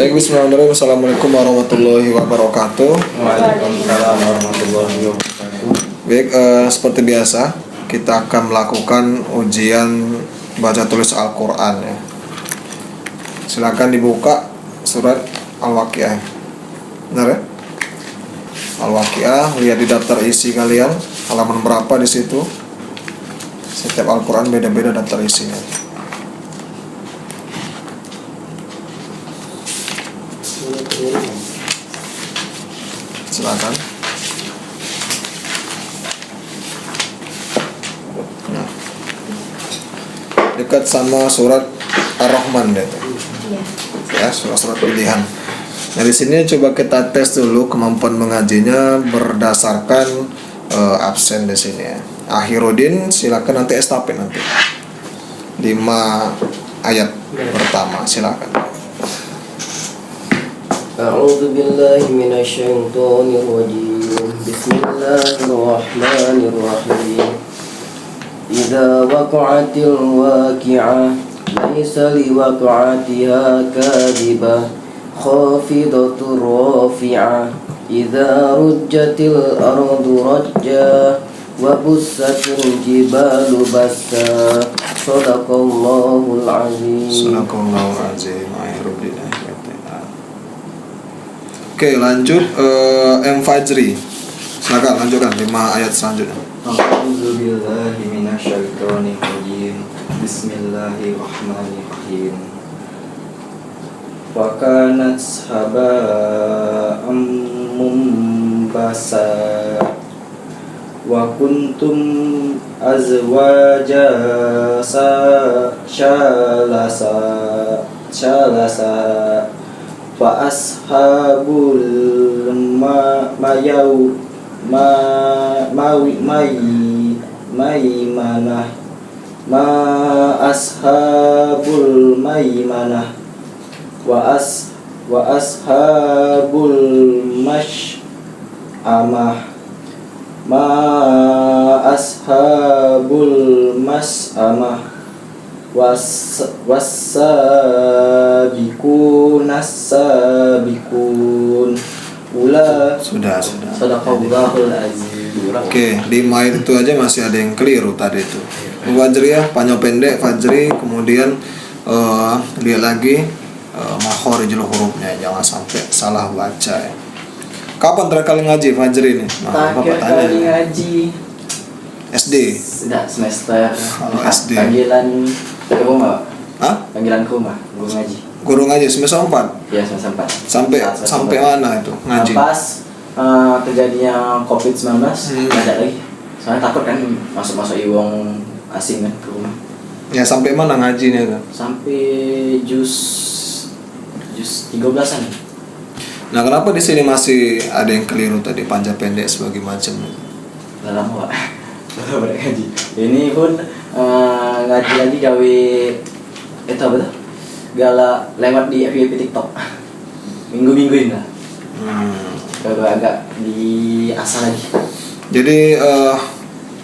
Baik, bismillahirrahmanirrahim. Assalamualaikum warahmatullahi wabarakatuh. Waalaikumsalam warahmatullahi wabarakatuh. Baik, seperti biasa kita akan melakukan ujian baca tulis Al-Quran ya. Silakan dibuka surat Al-Waqiah. Benar ya? Al-Waqiah, lihat di daftar isi kalian halaman berapa di situ. Setiap Al-Quran beda-beda daftar isinya. Silakan. Nah, dekat sama surat Ar-Rahman deh. Ya, surat-surat pilihan. Nah, di sini coba kita tes dulu kemampuan mengajinya berdasarkan absen di sini ya. Akhirudin silakan nanti estafet nanti. 5 ayat pertama silakan. A'udzu billahi minasyaitonir rajim. Bismillahirrahmanirrahim. Idza waqa'atil waqi'ah laisa liwaqa'atiha kadhibah khafidatur rafi'ah. Idza rujjatil ardu rajja wa bussatil jibalu bassa. Shadaqallahul azim. Sadaqallahul azim. Oke, lanjut M Fajri. Silakan lanjutkan 5 ayat selanjutnya. A'udzu billahi minasyaitonir rajim. Bismillahirrahmanirrahim. Wa kanat haba'am mumbasa wa kuntum azwaja shalasa fa ashabul maimanah ma ashabul maimanah wa ashabul mash'amah ma ashabul mas'amah wassabiqun as-sabiqun Sudah. Shadaqallahul azim. Oke, 5 ayat itu aja masih ada yang keliru tadi itu. Fajriyah, panjang pendek Fajri, kemudian lihat lagi makhorijul hurufnya, jangan sampai salah baca ya. Kapan terakhir kali ngaji Fajri ini? Nah, Bapak tanya. Kali ngaji SD. sudah semester. Kalau SD. Panggilan ke rumah. Hah? Panggilan ke rumah, guru ngaji. Guru ngaji semester 4. Ya, semester 4. Sampai mana itu ngaji? Pas terjadinya COVID-19 nggak ada lagi. Soalnya takut kan masuk iwong asing kan ke rumah. Ya sampai mana ngajinya kan? Sampai jus 13-an. Nah, kenapa di sini masih ada yang keliru tadi panjang pendek sebagai macam? Udah lama Pak. Udah ngaji. Ini pun ngaji lagi gawe itu apa tuh? Gala lewat di FYP TikTok. Minggu-mingguin lah. Kalau agak di asal lagi. Jadi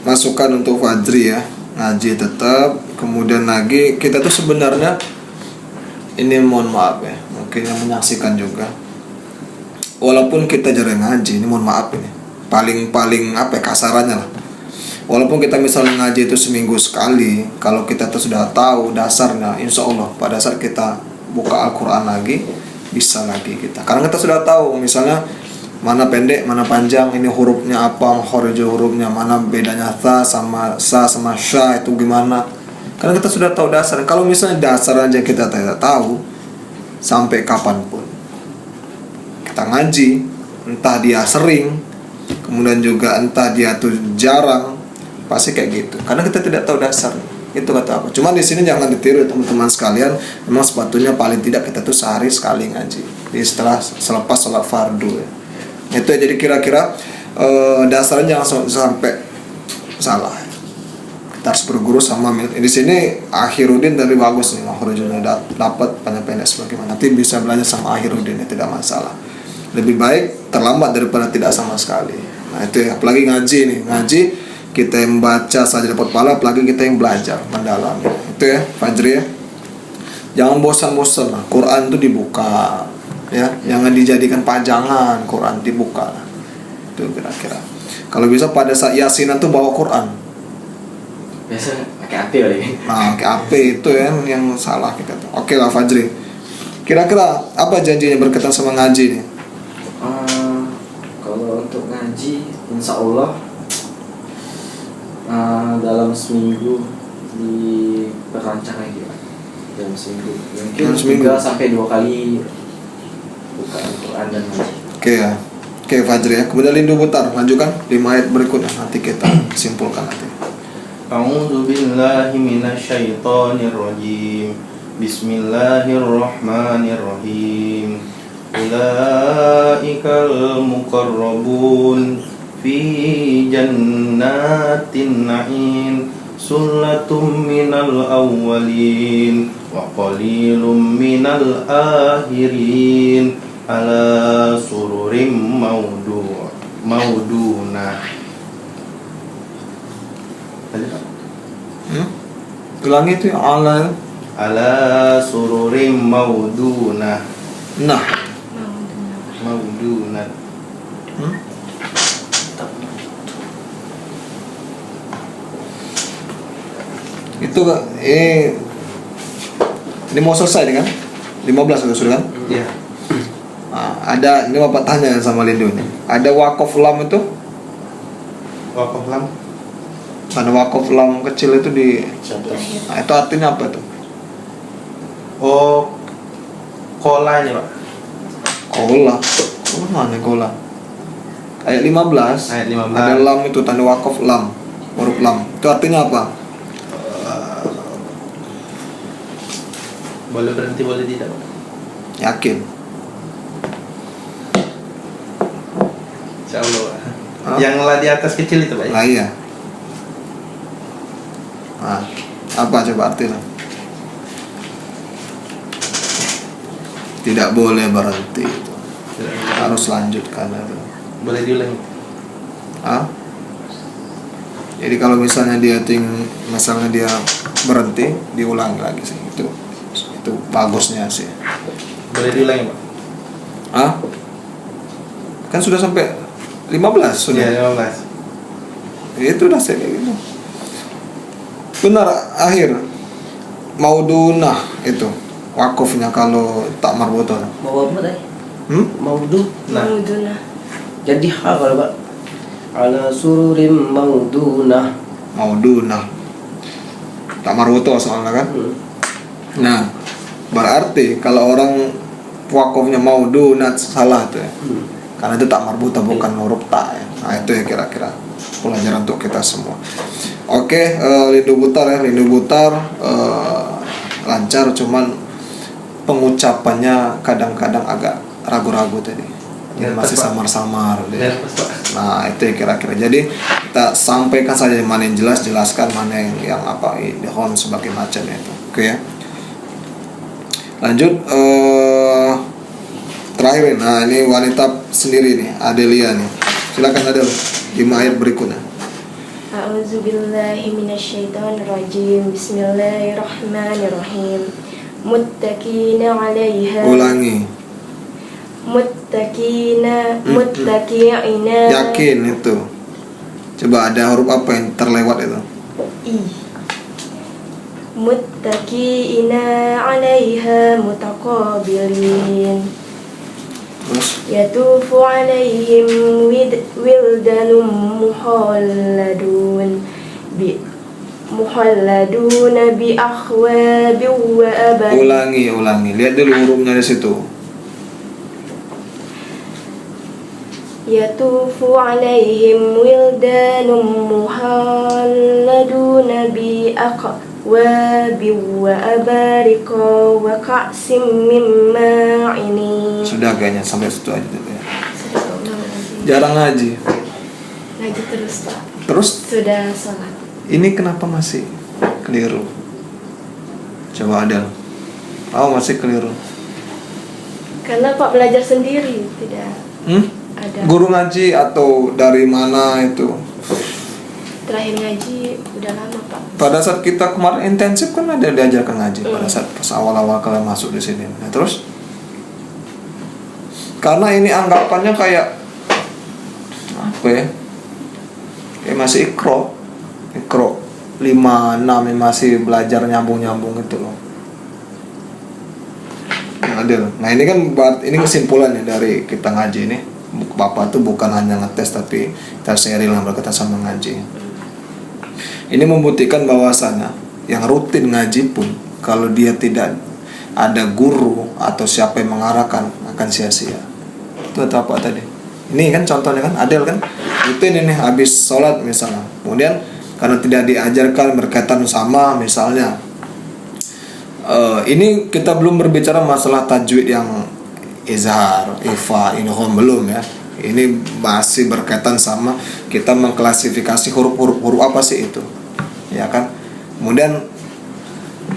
masukan untuk Fajri ya, ngaji tetap. Kemudian lagi kita tuh sebenarnya ini mohon maaf ya, mungkin yang menyaksikan juga. Walaupun kita jarang ngaji, ini mohon maaf ini. Paling apa ya, kasarannya lah. Walaupun kita misalnya ngaji itu seminggu sekali, kalau kita tuh sudah tahu dasarnya, insya Allah pada saat kita buka Al-Quran lagi bisa lagi kita. Karena kita sudah tahu misalnya mana pendek, mana panjang, ini hurufnya apa, makhorijul hurufnya, mana bedanya tha sama sa sama sya itu gimana. Karena kita sudah tahu dasar. Kalau misalnya dasar aja kita tidak tahu, sampai kapanpun kita ngaji, entah dia sering, kemudian juga entah dia tuh jarang, pasti kayak gitu. Karena kita tidak tahu dasar. Itu kata aku. Cuma di sini jangan ditiru teman-teman sekalian. Memang sepatutnya paling tidak kita tuh sehari sekali ngaji. Jadi selepas sholat fardu ya. Itu ya, jadi kira-kira dasarnya jangan sampai salah. Kita harus berguru sama di sini Akhirudin dari bagus nih, makhorijulnya dapat panjang pendek sebagaimana. Nanti bisa belajar sama Akhirudin ya, tidak masalah. Lebih baik terlambat daripada tidak sama sekali. Nah itu ya, apalagi ngaji nih, ngaji kita yang baca saja dapat pahala, apalagi kita yang belajar mendalami. Itu ya Fajri ya. Jangan bosan-bosan lah. Quran itu dibuka, Ya, jangan dijadikan pajangan Quran dibuka. Itu kira-kira. Kalau bisa pada saat yasinan tuh bawa Quran. Biasa pakai HP kali. Nah, kayak AP itu yang salah kita tuh. Oke lah Fajri. Kira-kira apa janjinya berkaitan sama ngaji nih? Kalau untuk ngaji, insya Allah dalam seminggu diperlancar lagi Pak. Dalam seminggu mungkin Dalam seminggu? 3 sampai 2 kali bukaan Quran dan ngaji. Oke ya. Oke Fajri ya. Kemudian Lindu Butar, lanjutkan 5 ayat berikutnya nanti kita simpulkan nanti. A'udzu billahi minasyaitonir rajim. Bismillahirrahmanirrahim. Ulaikal muqarrabun fi jannatin na'im. Sullatum minal awwalin wa qalilum minal akhirin. Ala sururim mauduna. Ulangi itu yang ala. Ala sururim mauduna. Nah. Mauduna. Itu ini mau selesai kan? 15 sudah kan? Ya. Nah, ada ini Bapak tanya sama Lindu nih. Ada wakaf lam itu? Wakaf lam. Ada wakaf lam kecil itu di. Nah, itu artinya apa tuh? Oh, kolanya Pak. Kola. Kola mana kola? Ayat 15. Ayat 15. Ada lam itu tanda wakaf lam. Huruf lam. Itu artinya apa? Boleh berhenti, boleh tidak Pak? Yakin? Insya Allah Pak. Hah? Yang lah di atas kecil itu Pak ya? Lah iya. Nah, apa coba artinya? Tidak boleh berhenti itu. Harus lanjutkan itu. Boleh diulangi. Hah? Jadi kalau misalnya misalnya dia berhenti, diulang lagi sih. Itu bagusnya sih. Boleh diulangi Pak? Hah? Kan sudah sampai 15 sudah. Ya, 15. Itu udah saya kayak gitu. Benar akhir maudunah itu wakufnya kalau tak marbutoh. Mau apa tadi? Maudu. Nah. Maudunah. Jadi ha kalau Pak. Ala sururim maudunah. Maudunah. Tak marbutoh soalnya kan. Nah, berarti kalau orang wakufnya maudunah salah tuh ya. Karena itu tak marbutoh bukan huruf tak ya. Nah, itu ya kira-kira pelajaran untuk kita semua. Oke, Lindu Butar lancar, cuman pengucapannya kadang-kadang agak ragu-ragu tadi. Jadi Nervous, masih Pak. samar-samar deh. Nervous Pak. Nah, itu ya kira-kira. Jadi kita sampaikan saja mana yang jelas, jelaskan mana yang apa idgham sebagai macamnya itu. Oke ya. Lanjut terakhir. Nah, ini wanita sendiri nih, Adelia nih. Silakan Adel. 5 ayat berikutnya. A'udzu billahi minasyaitonir rajim. Bismillahirrahmanirrahim. Muttaqina 'alaiha. Ulangi. Muttaqiina. Yakin itu. Coba ada huruf apa yang terlewat itu? I. Muttaqiina 'alaiha mutaqabilin. Terus Yatufu 'alaihim wildanun muhalladun bi akhwabin wa abad. ulangi. Lihat dulu hurufnya di situ. Yatufu 'alaihim wildanun muhalladun bi akhwabin wa abarika wa ka'sim min ma'inin. Sudah kayaknya sampai situ aja dulu ya. Jarang ngaji. Ngaji terus Pak. Terus Sudah sholat. ini kenapa masih keliru? Coba Adel. Masih keliru. Karena Pak belajar sendiri, tidak ada. Guru ngaji atau dari mana itu? Terakhir ngaji udah lama Pak. Pada saat kita kemarin intensif kan ada diajarkan ngaji pada saat pas awal-awal kalian masuk di sini. Nah, terus Karena ini anggapannya kayak apa ya? Kayak masih ikro 5, 6 yang masih belajar nyambung-nyambung itu loh. Adil. Nah ini kan ini kesimpulannya dari kita ngaji ini. Bapak tuh bukan hanya ngetes tapi kita sharing lah berkaitan sama ngaji. Ini membuktikan bahwasanya yang rutin ngaji pun kalau dia tidak ada guru atau siapa yang mengarahkan akan sia-sia. Itu apa tadi? Ini kan contohnya kan Adil kan rutin ini habis sholat misalnya. Kemudian karena tidak diajarkan berkaitan sama misalnya ini kita belum berbicara masalah tajwid yang izhar, ifa, inhom belum ya. Ini masih berkaitan sama kita mengklasifikasi huruf apa sih itu, ya kan? Kemudian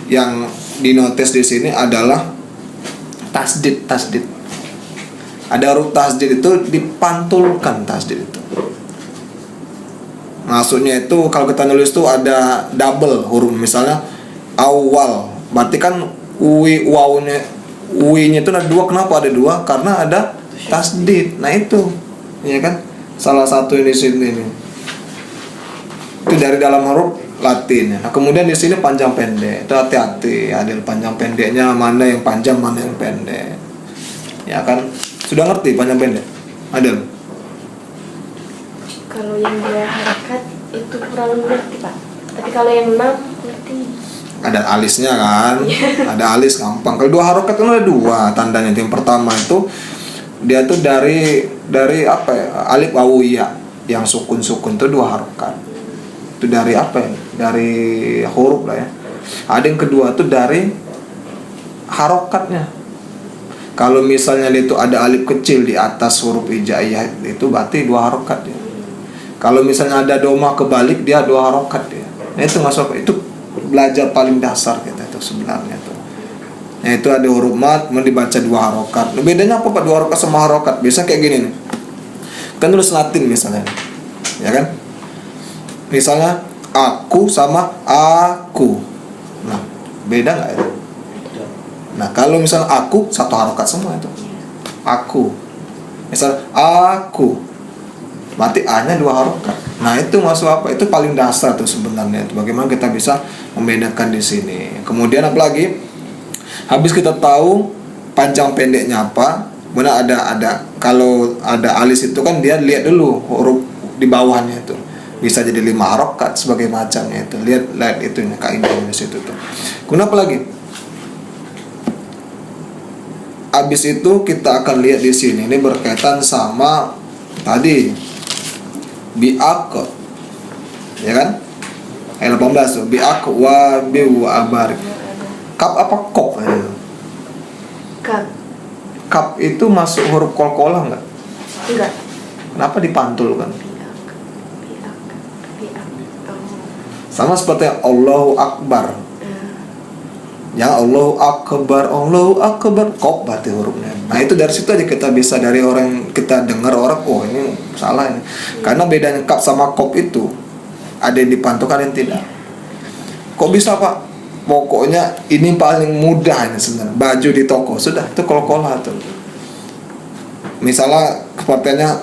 yang dinotis di sini adalah tasdid. Ada huruf tasdid itu dipantulkan tasdid itu. Maksudnya itu kalau kita nulis itu ada double huruf misalnya awal. Berarti kan wi-nya itu ada 2. Kenapa ada 2? Karena ada tasdid. Nah itu, ya kan? Salah satu di sini nih. Itu dari dalam huruf Latin. Nah, kemudian di sini panjang pendek. Itu hati-hati, ada panjang pendeknya, mana yang panjang, mana yang pendek. Ya kan? Sudah ngerti panjang pendek? Ada. Kalau yang 2 harakat itu kurang ngerti Pak. Tapi kalau yang 6 ngerti. Ada alisnya kan, ada alis gampang. Kalau 2 harokat kan ada 2 tandanya. Yang pertama itu dia tuh dari apa ya, alif wawu ya, yang sukun itu 2 harokat. Itu dari apa ya, dari huruf lah ya. Ada yang kedua tuh dari harokatnya. Kalau misalnya itu ada alif kecil di atas huruf hijaiyah itu berarti 2 harokat ya. Kalau misalnya ada doma kebalik dia 2 harokat ya. Nah itu masuk itu belajar paling dasar kita itu sebenarnya tuh. Nah itu ada huruf mat dibaca 2 harokat. Bedanya apa Pak 2 harokat sama harokat? Biasa kayak gini nih. Kan tulis Latin misalnya, ya kan? Misalnya aku sama aku. Nah beda nggak itu? Nah kalau misalnya aku 1 harokat semua itu. Aku. Misal aku. Berarti A-nya 2 harokat. Nah itu masuk apa? Itu paling dasar tuh sebenarnya. Bagaimana kita bisa membedakan di sini. Kemudian apalagi? Habis kita tahu panjang pendeknya apa. Kemudian ada kalau ada alis itu kan dia lihat dulu huruf di bawahnya itu. Bisa jadi 5 harokat sebagai macamnya itu. Lihat itu kaidahnya di situ tuh. Kemudian apa lagi? Habis itu kita akan lihat di sini. Ini berkaitan sama tadi bi'ak, ya kan? Ayat 18 tuh, bi'ak wa abarik. Kap apa kop? Kap itu masuk huruf qalqalah enggak? Enggak. Kenapa dipantulkan? Biak. Sama seperti Allahu Akbar. Yang Allahu Akbar kop berarti hurufnya. Nah itu dari situ aja kita bisa dari orang kita dengar orang oh ini salah ini. Karena bedanya kap sama kop itu ada yang dipantulkan yang tidak. Kok bisa Pak? Pokoknya ini paling mudah ini sebenarnya. Baju di toko sudah itu qalqalah tuh. Misalnya sepertinya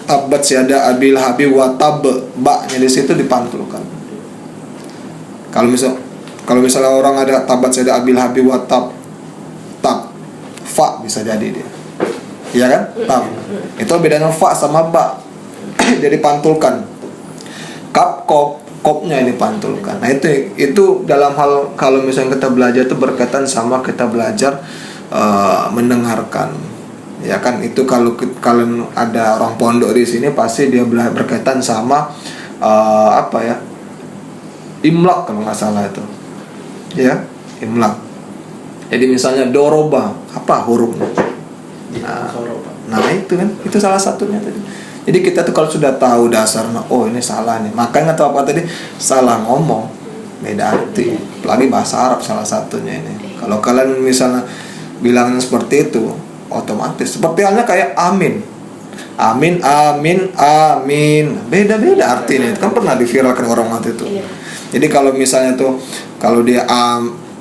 tabat syada abil habib wa tab ba-nya di situ dipantulkan. Kalau misalnya orang ada tabat syada abil habib wa tab fa bisa jadi dia. Iya kan? Tab. Itu bedanya fa sama ba. Jadi pantulkan. Kap kopnya ini pantulkan. Nah itu dalam hal kalau misalnya kita belajar itu berkaitan sama kita belajar mendengarkan. Ya kan itu kalau kalian ada orang pondok di sini pasti dia berkaitan sama apa ya? Imlak kalau nggak salah itu. Ya, imlak. Jadi misalnya doroba, apa hurufnya? Nah itu kan, itu salah satunya tadi. Jadi kita tuh kalau sudah tahu dasarnya, oh ini salah nih. Makanya tahu apa tadi? Salah ngomong, beda arti. Apalagi bahasa Arab salah satunya ini. Kalau kalian misalnya bilangnya seperti itu, otomatis. Seperti halnya kayak amin. Amin. Beda-beda artinya. Kan pernah diviralkan orang waktu itu. Jadi kalau misalnya tuh, kalau dia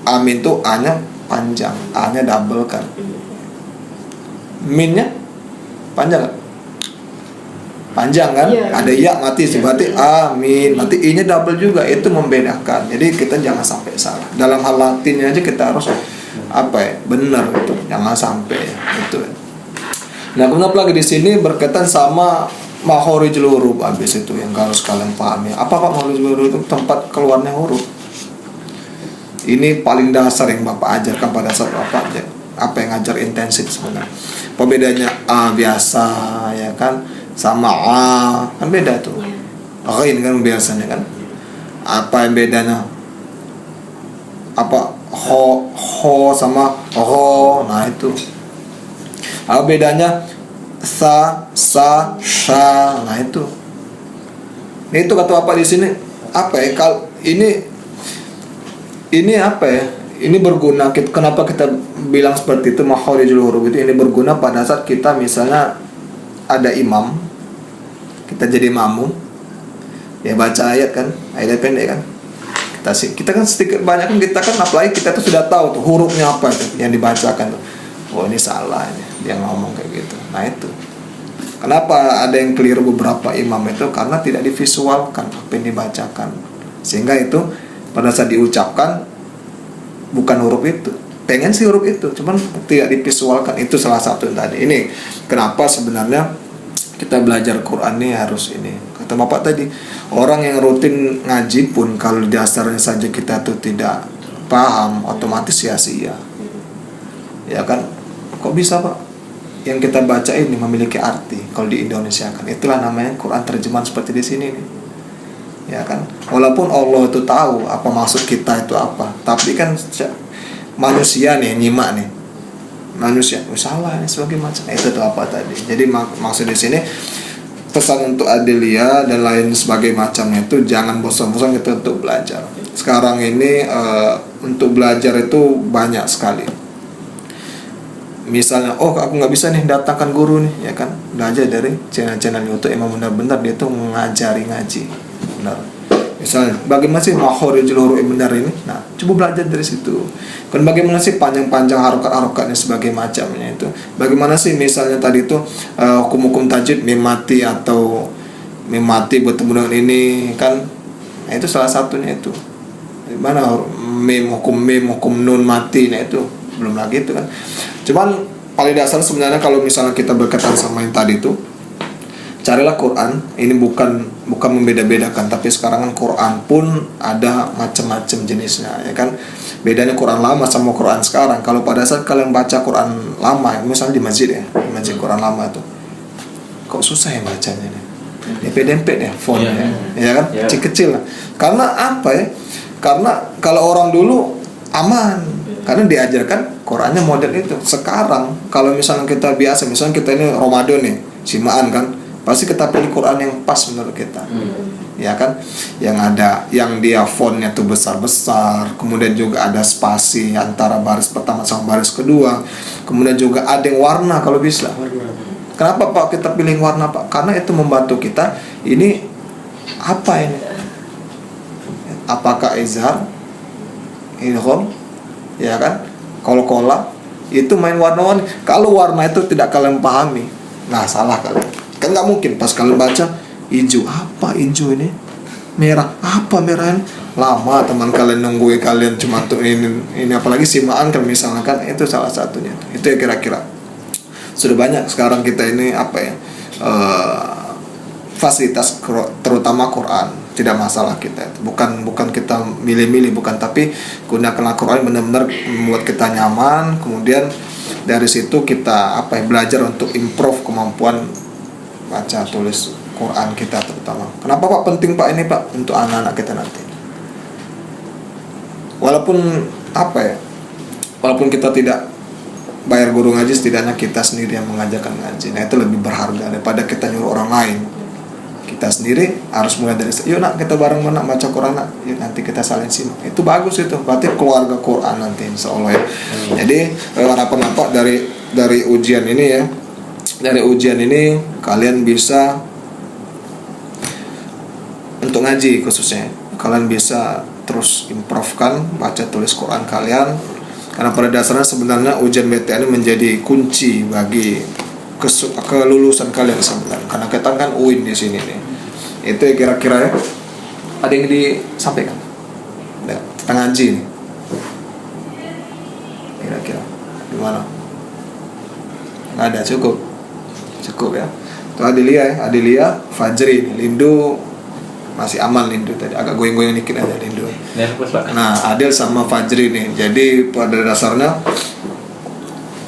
amin tuh A-nya panjang, A-nya double kan. minnya panjang nggak? Panjang kan? Iya. Ada ya mati berarti amin. Berarti i-nya double juga, itu membedakan. Jadi kita jangan sampai salah. Dalam hal Latinnya aja kita harus benar gitu. Jangan sampai itu. Nah, kenapa lagi di sini berkaitan sama makhorijul huruf habis itu yang harus kalian pahami. Apa Pak makhorijul huruf itu? Tempat keluarnya huruf. Ini paling dasar yang Bapak ajarkan pada saat Bapak apa yang ngajar intensif sebenarnya. Pembedanya A biasa ya kan sama A kan beda tuh. Ini kan biasanya kan. Apa yang bedanya? Apa ho sama ho. Nah itu. Apa bedanya sa, sha. Nah itu. Itu kata Bapak di sini apa ya? Kalau ini apa ya? Ini berguna. Kenapa kita bilang seperti itu makhorijul huruf itu? Ini berguna pada saat kita misalnya ada imam, kita jadi makmum, ya baca ayat kan, ayat pendek kan. Kita kan sedikit banyak kan kita kan apalagi kita tuh sudah tahu tuh hurufnya apa tuh yang dibacakan tuh. Oh ini salah ini, dia ngomong kayak gitu. Nah itu. Kenapa ada yang keliru beberapa imam itu? Karena tidak divisualkan apa yang dibacakan. Sehingga itu pada saat diucapkan bukan huruf itu. Pengen sih huruf itu, cuman tidak divisualkan. Itu salah satu tadi. Ini kenapa sebenarnya kita belajar Quran ini harus ini. Kata Bapak tadi, orang yang rutin ngaji pun kalau dasarnya saja kita tuh tidak paham, otomatis sia-sia. Ya kan? Kok bisa Pak? Yang kita baca ini memiliki arti kalau di Indonesia kan. Itulah namanya Quran terjemahan seperti di sini nih. Ya kan? Walaupun Allah itu tahu apa maksud kita itu apa, tapi kan manusia nih nyimak nih. Manusia, salah nih sebagai macam. Itu tuh apa tadi. Jadi maksud di sini pesan untuk Adelia dan lain sebagai macamnya itu jangan bosan-bosan kita untuk belajar. Sekarang ini untuk belajar itu banyak sekali. Misalnya, aku nggak bisa nih datangkan guru nih, ya kan? Belajar dari channel-channel YouTube emang benar-benar dia tuh mengajari ngaji, benar. Misalnya, bagaimana sih makhorijul huruf yang benar ini? Nah, coba belajar dari situ. Kan bagaimana sih panjang-panjang harokat-harokatnya sebagai macamnya itu? Bagaimana sih misalnya tadi itu hukum-hukum tajwid mim mati atau mim mati bertemu dengan ini kan? Nah, itu salah satunya itu. Mana mim hukum nun mati, nah itu belum lagi itu kan. Cuman paling dasar sebenarnya kalau misalnya kita berkaitan sama yang tadi itu, carilah Quran. Ini bukan membeda-bedakan, tapi sekarang kan Quran pun ada macam-macam jenisnya, ya kan. Bedanya Quran lama sama Quran sekarang. Kalau pada saat kalian baca Quran lama, misalnya di masjid ya, di masjid Quran lama itu, kok susah ya bacanya nih. Dempet ya fontnya, ya kan, kecil lah. Karena apa ya? Karena kalau orang dulu aman. Karena diajarkan Qurannya model itu. Sekarang kalau misalnya kita biasa, misalnya kita ini Ramadan nih, simaan kan, pasti kita pilih Quran yang pas menurut kita. Ya kan? Yang ada yang dia fontnya tuh besar-besar, kemudian juga ada spasi antara baris pertama sama baris kedua. Kemudian juga ada yang warna kalau bisa. Kenapa Pak kita pilih warna Pak? Karena itu membantu kita ini apa ini? Apakah izhar? Idgham? Ya kan, kol-kola itu main warna-warni. Kalau warna itu tidak kalian pahami, nah salah kalian. Kan nggak mungkin pas kalian baca hijau, apa hijau ini, merah, apa merah ini. Lama teman kalian nungguin kalian cuma tuh ini apalagi simaan kan misalnya kan, itu salah satunya. Itu ya kira-kira. Sudah banyak sekarang kita ini apa ya fasilitas terutama Quran. Tidak masalah kita itu. Bukan kita milih-milih, bukan, tapi gunakanlah Quran benar-benar membuat kita nyaman. Kemudian dari situ kita belajar untuk improve kemampuan baca tulis Quran kita terutama. Kenapa Pak penting Pak ini Pak untuk anak-anak kita nanti? Walaupun walaupun kita tidak bayar guru ngaji, setidaknya kita sendiri yang mengajarkan ngaji. Nah itu lebih berharga daripada kita nyuruh orang lain. Kita sendiri harus mulai dari yuk nak kita bareng nak baca Quran nak, yuk nanti kita saling simak. Itu bagus itu, berarti keluarga Quran nanti insya Allah ya. Jadi harapan apa dari ujian ini ya, dari ujian ini kalian bisa untuk ngaji khususnya, kalian bisa terus improvekan baca tulis Quran kalian. Karena pada dasarnya sebenarnya ujian BTN ini menjadi kunci bagi kelulusan kalian sebenarnya. Karena kita kan UIN di sini nih. Itu ya kira-kira ya. Ada yang disampaikan? Ada tentang ngaji nih. Kira-kira gimana? Nggak ada, cukup ya. Itu Adelia, Fajri, Lindu masih aman. Lindu tadi agak goyang-goyang dikit aja Lindu. Nervous Pak. Nah, Adel sama Fajri nih. Jadi pada dasarnya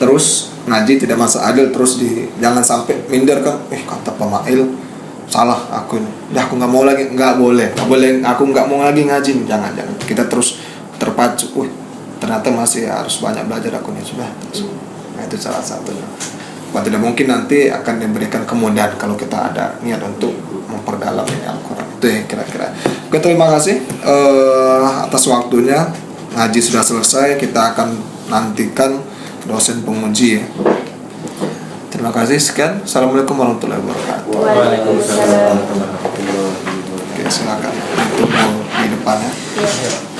terus ngaji tidak masalah. Adel terus jangan sampai minder kan. Kata Pak Mail salah aku ini. Aku nggak mau lagi, nggak boleh. Aku nggak mau lagi ngaji. Jangan. Kita terus terpacu. Ternyata masih harus banyak belajar aku nih sudah. Nah, itu salah satunya. Wah, tidak mungkin nanti akan diberikan kemudahan kalau kita ada niat untuk memperdalam ini Al-Quran. Itu ya kira-kira. Oke, terima kasih atas waktunya. Ngaji sudah selesai. Kita akan nantikan dosen penguji ya. Terima kasih, sekian. Assalamualaikum warahmatullahi wabarakatuh. Waalaikumsalam. Oke, silakan untuk di depannya. Iya.